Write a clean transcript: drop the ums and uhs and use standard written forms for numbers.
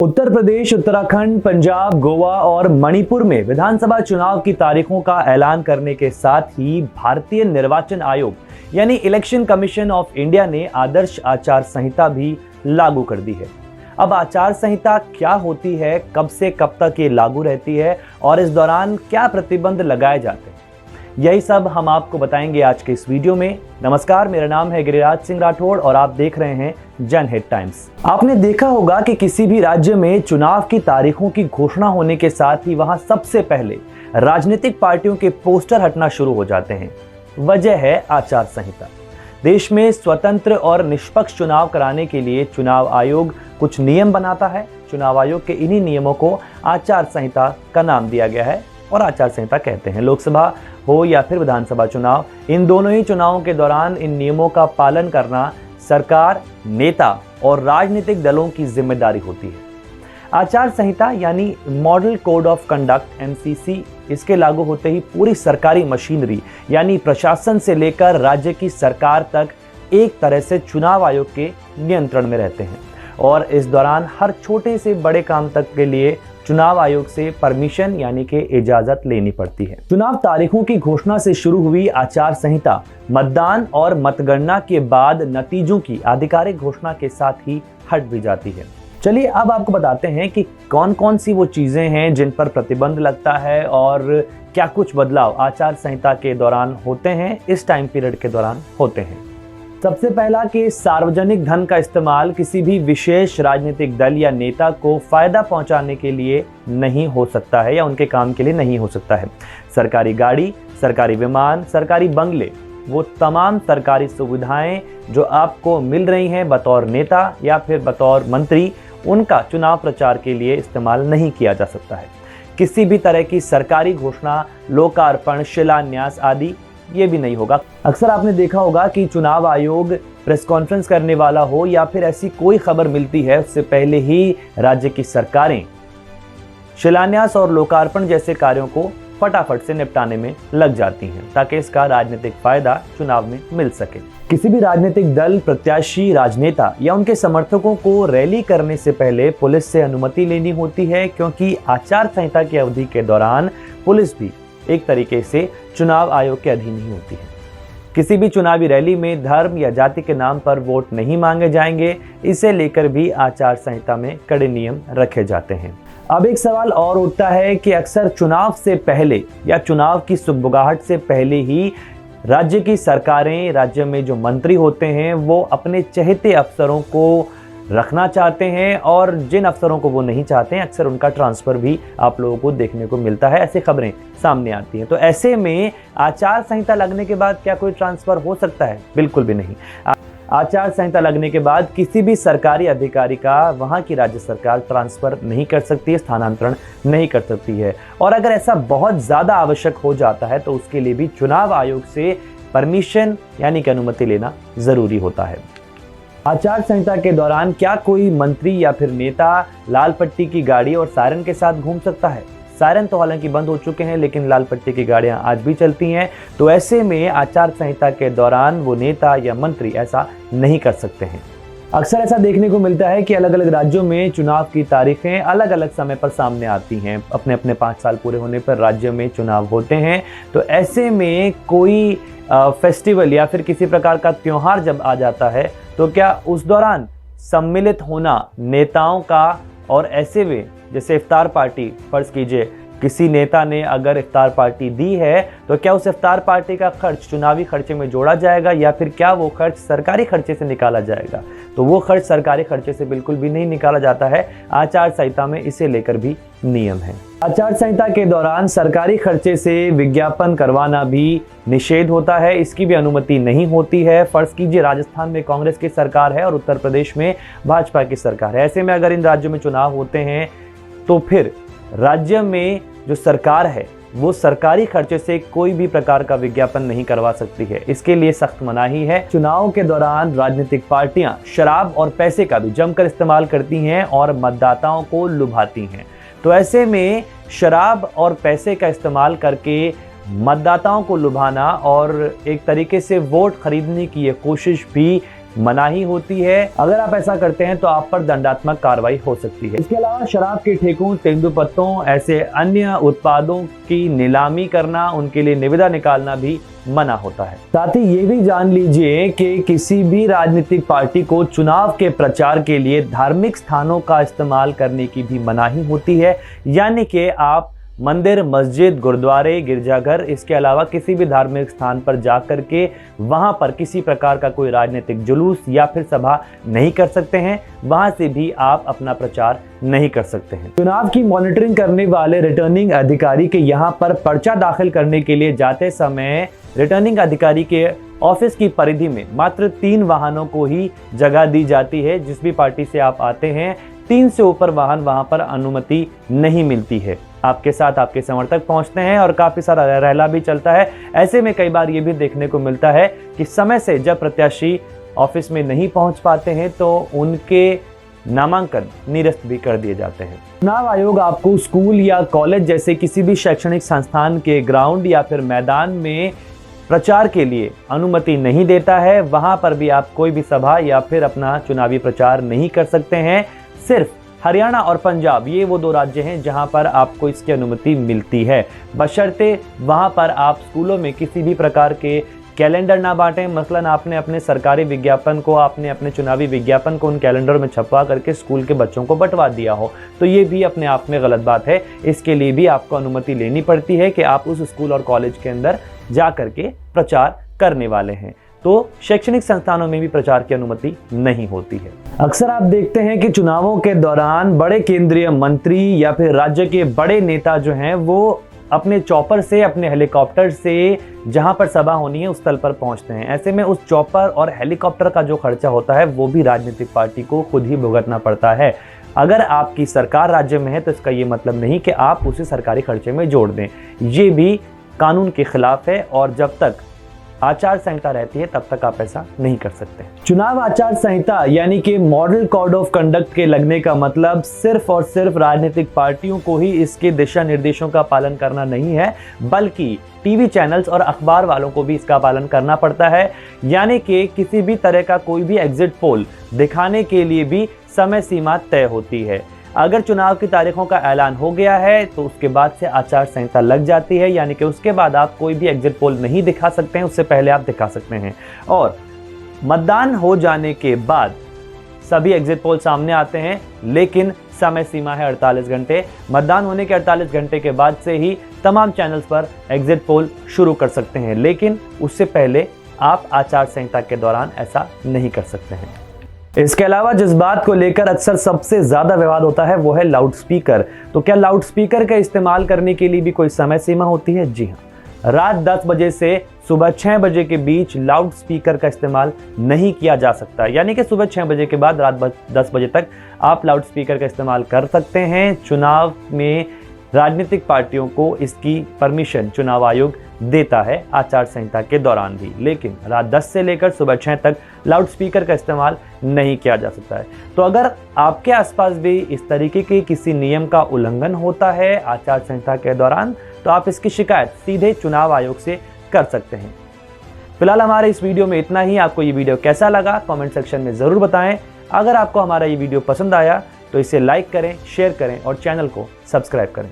उत्तर प्रदेश, उत्तराखंड, पंजाब, गोवा और मणिपुर में विधानसभा चुनाव की तारीखों का ऐलान करने के साथ ही भारतीय निर्वाचन आयोग यानी इलेक्शन कमीशन ऑफ इंडिया ने आदर्श आचार संहिता भी लागू कर दी है। अब आचार संहिता क्या होती है, कब से कब तक ये लागू रहती है और इस दौरान क्या प्रतिबंध लगाए जाते हैं, यही सब हम आपको बताएंगे आज के इस वीडियो में। नमस्कार, मेरा नाम है गिरिराज सिंह राठौड़ और आप देख रहे हैं जनहित टाइम्स। आपने देखा होगा कि किसी भी राज्य में चुनाव की तारीखों की घोषणा होने के साथ ही वहां सबसे पहले राजनीतिक पार्टियों के पोस्टर हटना शुरू हो जाते हैं। वजह है आचार संहिता। देश में स्वतंत्र और निष्पक्ष चुनाव कराने के लिए चुनाव आयोग कुछ नियम बनाता है। चुनाव आयोग के इन्हीं नियमों को आचार संहिता का नाम दिया गया है और आचार संहिता कहते हैं। लोकसभा हो या फिर विधानसभा चुनाव, इन दोनों ही चुनावों के दौरान इन नियमों का पालन करना सरकार, नेता और राजनीतिक दलों की जिम्मेदारी होती है। आचार संहिता यानी model code of conduct MCC, इसके लागू होते ही पूरी सरकारी मशीनरी यानी प्रशासन से लेकर राज्य की सरकार तक एक तरह से चुनाव आयोग के नियंत्रण में रहते हैं और इस दौरान हर छोटे से बड़े काम तक के लिए चुनाव आयोग से परमिशन यानी कि इजाजत लेनी पड़ती है। चुनाव तारीखों की घोषणा से शुरू हुई आचार संहिता मतदान और मतगणना के बाद नतीजों की आधिकारिक घोषणा के साथ ही हट भी जाती है। चलिए अब आपको बताते हैं कि कौन कौन सी वो चीजें हैं जिन पर प्रतिबंध लगता है और क्या कुछ बदलाव आचार संहिता के दौरान होते हैं, इस टाइम पीरियड के दौरान होते हैं। सबसे पहला कि सार्वजनिक धन का इस्तेमाल किसी भी विशेष राजनीतिक दल या नेता को फायदा पहुंचाने के लिए नहीं हो सकता है या उनके काम के लिए नहीं हो सकता है। सरकारी गाड़ी, सरकारी विमान, सरकारी बंगले, वो तमाम सरकारी सुविधाएं जो आपको मिल रही हैं बतौर नेता या फिर बतौर मंत्री, उनका चुनाव प्रचार के लिए इस्तेमाल नहीं किया जा सकता है। किसी भी तरह की सरकारी घोषणा, लोकार्पण, शिलान्यास आदि ये भी नहीं होगा। अक्सर आपने देखा होगा कि चुनाव आयोग प्रेस कॉन्फ्रेंस करने वाला हो या फिर ऐसी कोई खबर मिलती है, उससे पहले ही राज्य की सरकारें शिलान्यास और लोकार्पण जैसे कार्यों को फटाफट से निपटाने में लग जाती हैं ताकि इसका राजनीतिक फायदा चुनाव में मिल सके। किसी भी राजनीतिक दल, प्रत्याशी, राजनेता या उनके समर्थकों को रैली करने से पहले पुलिस से अनुमति लेनी होती है, क्योंकि आचार संहिता की अवधि के दौरान पुलिस भी एक तरीके से चुनाव आयोग के अधीन ही होती है। किसी भी चुनावी रैली में धर्म या जाति के नाम पर वोट नहीं मांगे जाएंगे, इसे लेकर भी आचार संहिता में कड़े नियम रखे जाते हैं। अब एक सवाल और उठता है कि अक्सर चुनाव से पहले या चुनाव की सुगबुगाहट से पहले ही राज्य की सरकारें, राज्य में जो मंत्री होते हैं, वो अपने चहेते अफसरों को रखना चाहते हैं और जिन अफसरों को वो नहीं चाहते हैं अक्सर उनका ट्रांसफर भी आप लोगों को देखने को मिलता है। ऐसी खबरें सामने आती हैं। तो ऐसे में आचार संहिता लगने के बाद क्या कोई ट्रांसफर हो सकता है? बिल्कुल भी नहीं। आचार संहिता लगने के बाद किसी भी सरकारी अधिकारी का वहां की राज्य सरकार ट्रांसफर नहीं कर सकती है, स्थानांतरण नहीं कर सकती है। और अगर ऐसा बहुत ज्यादा आवश्यक हो जाता है तो उसके लिए भी चुनाव आयोग से परमिशन यानी कि अनुमति लेना जरूरी होता है। आचार संहिता के दौरान क्या कोई मंत्री या फिर नेता लाल पट्टी की गाड़ी और सायरन के साथ घूम सकता है? सायरन तो हालांकि बंद हो चुके हैं, लेकिन लाल पट्टी की गाड़ियां आज भी चलती हैं। तो ऐसे में आचार संहिता के दौरान वो नेता या मंत्री ऐसा नहीं कर सकते हैं। अक्सर ऐसा देखने को मिलता है कि अलग अलग राज्यों में चुनाव की तारीखें अलग अलग समय पर सामने आती हैं। अपने अपने 5 साल पूरे होने पर राज्य में चुनाव होते हैं। तो ऐसे में कोई फेस्टिवल या फिर किसी प्रकार का त्योहार जब आ जाता है तो क्या उस दौरान सम्मिलित होना नेताओं का, और ऐसे में जैसे इफ्तार पार्टी, फर्ज कीजिए किसी नेता ने अगर इफ्तार पार्टी दी है तो क्या उस इफ्तार पार्टी का खर्च चुनावी खर्चे में जोड़ा जाएगा या फिर क्या वो खर्च सरकारी खर्चे से निकाला जाएगा? तो वो खर्च सरकारी खर्चे से बिल्कुल भी नहीं निकाला जाता है। आचार संहिता में इसे लेकर भी नियम है। आचार संहिता के दौरान सरकारी खर्चे से विज्ञापन करवाना भी निषेध होता है, इसकी भी अनुमति नहीं होती है। फर्ज कीजिए राजस्थान में कांग्रेस की सरकार है और उत्तर प्रदेश में भाजपा की सरकार है। ऐसे में अगर इन राज्यों में चुनाव होते हैं तो फिर राज्य में जो सरकार है वो सरकारी खर्चे से कोई भी प्रकार का विज्ञापन नहीं करवा सकती है। इसके लिए सख्त मनाही है। चुनाव के दौरान राजनीतिक पार्टियां शराब और पैसे का भी जमकर इस्तेमाल करती हैं और मतदाताओं को लुभाती हैं। तो ऐसे में शराब और पैसे का इस्तेमाल करके मतदाताओं को लुभाना और एक तरीके से वोट खरीदने की ये कोशिश भी मनाही होती है। अगर आप ऐसा करते हैं तो आप पर दंडात्मक कार्रवाई हो सकती है। इसके अलावा शराब के ठेकों, तेंदुपत्तों, ऐसे अन्य उत्पादों की नीलामी करना, उनके लिए निविदा निकालना भी मना होता है। साथ ही ये भी जान लीजिए कि किसी भी राजनीतिक पार्टी को चुनाव के प्रचार के लिए धार्मिक स्थानों का इस्तेमाल करने की भी मनाही होती है। यानी कि आप मंदिर, मस्जिद, गुरुद्वारे, गिरजाघर, इसके अलावा किसी भी धार्मिक स्थान पर जाकर के वहां पर किसी प्रकार का कोई राजनीतिक जुलूस या फिर सभा नहीं कर सकते हैं। वहां से भी आप अपना प्रचार नहीं कर सकते हैं। चुनाव की मॉनिटरिंग करने वाले रिटर्निंग अधिकारी के यहां पर पर्चा दाखिल करने के लिए जाते समय रिटर्निंग अधिकारी के ऑफिस की परिधि में मात्र 3 वाहनों को ही जगह दी जाती है। जिस भी पार्टी से आप आते हैं, 3 से ऊपर वाहन वहां पर अनुमति नहीं मिलती है। आपके साथ आपके समर्थक पहुंचते हैं और काफी सारा रैला भी चलता है। ऐसे में कई बार ये भी देखने को मिलता है कि समय से जब प्रत्याशी ऑफिस में नहीं पहुंच पाते हैं तो उनके नामांकन निरस्त भी कर दिए जाते हैं। चुनाव आयोग आपको स्कूल या कॉलेज जैसे किसी भी शैक्षणिक संस्थान के ग्राउंड या फिर मैदान में प्रचार के लिए अनुमति नहीं देता है। वहां पर भी आप कोई भी सभा या फिर अपना चुनावी प्रचार नहीं कर सकते हैं। सिर्फ हरियाणा और पंजाब, ये वो 2 राज्य हैं जहां पर आपको इसकी अनुमति मिलती है, बशर्ते वहां पर आप स्कूलों में किसी भी प्रकार के कैलेंडर ना बांटें। मसलन आपने अपने सरकारी विज्ञापन को, आपने अपने चुनावी विज्ञापन को उन कैलेंडर में छपवा करके स्कूल के बच्चों को बंटवा दिया हो, तो ये भी अपने आप में गलत बात है। इसके लिए भी आपको अनुमति लेनी पड़ती है कि आप उस स्कूल और कॉलेज के अंदर जा करके प्रचार करने वाले हैं। तो शैक्षणिक संस्थानों में भी प्रचार की अनुमति नहीं होती है। अक्सर आप देखते हैं कि चुनावों के दौरान बड़े केंद्रीय मंत्री या फिर राज्य के बड़े नेता जो हैं वो अपने चॉपर से, अपने हेलीकॉप्टर से जहां पर सभा होनी है उस स्थल पर पहुंचते हैं। ऐसे में उस चॉपर और हेलीकॉप्टर का जो खर्चा होता है वो भी राजनीतिक पार्टी को खुद ही भुगतना पड़ता है। अगर आपकी सरकार राज्य में है तो इसका ये मतलब नहीं कि आप उसे सरकारी खर्चे में जोड़ दें। ये भी कानून के खिलाफ है और जब तक आचार संहिता रहती है तब तक आप ऐसा नहीं कर सकते। चुनाव आचार संहिता यानी कि मॉडल कोड ऑफ कंडक्ट के लगने का मतलब सिर्फ और सिर्फ राजनीतिक पार्टियों को ही इसके दिशा निर्देशों का पालन करना नहीं है, बल्कि टीवी चैनल्स और अखबार वालों को भी इसका पालन करना पड़ता है। यानी कि किसी भी तरह का कोई भी एग्जिट पोल दिखाने के लिए भी समय सीमा तय होती है। अगर चुनाव की तारीखों का ऐलान हो गया है तो उसके बाद से आचार संहिता लग जाती है। यानी कि उसके बाद आप कोई भी एग्जिट पोल नहीं दिखा सकते हैं, उससे पहले आप दिखा सकते हैं। और मतदान हो जाने के बाद सभी एग्जिट पोल सामने आते हैं, लेकिन समय सीमा है 48 घंटे। मतदान होने के 48 घंटे के बाद से ही तमाम चैनल्स पर एग्जिट पोल शुरू कर सकते हैं, लेकिन उससे पहले आप आचार संहिता के दौरान ऐसा नहीं कर सकते हैं। इसके अलावा जिस बात को लेकर अक्सर सबसे ज्यादा विवाद होता है वो है लाउड स्पीकर। तो क्या लाउड स्पीकर का इस्तेमाल करने के लिए भी कोई समय सीमा होती है? जी हाँ, रात 10 बजे से सुबह 6 बजे के बीच लाउड स्पीकर का इस्तेमाल नहीं किया जा सकता। यानी कि सुबह 6 बजे के बाद रात 10 बजे तक आप लाउड स्पीकर का इस्तेमाल कर सकते हैं। चुनाव में राजनीतिक पार्टियों को इसकी परमिशन चुनाव आयोग देता है आचार संहिता के दौरान भी, लेकिन रात 10 से लेकर सुबह 6 तक लाउड स्पीकर का इस्तेमाल नहीं किया जा सकता है। तो अगर आपके आसपास भी इस तरीके के किसी नियम का उल्लंघन होता है आचार संहिता के दौरान, तो आप इसकी शिकायत सीधे चुनाव आयोग से कर सकते हैं। फिलहाल हमारे इस वीडियो में इतना ही। आपको ये वीडियो कैसा लगा कमेंट सेक्शन में ज़रूर बताएं। अगर आपको हमारा ये वीडियो पसंद आया तो इसे लाइक करें, शेयर करें और चैनल को सब्सक्राइब करें।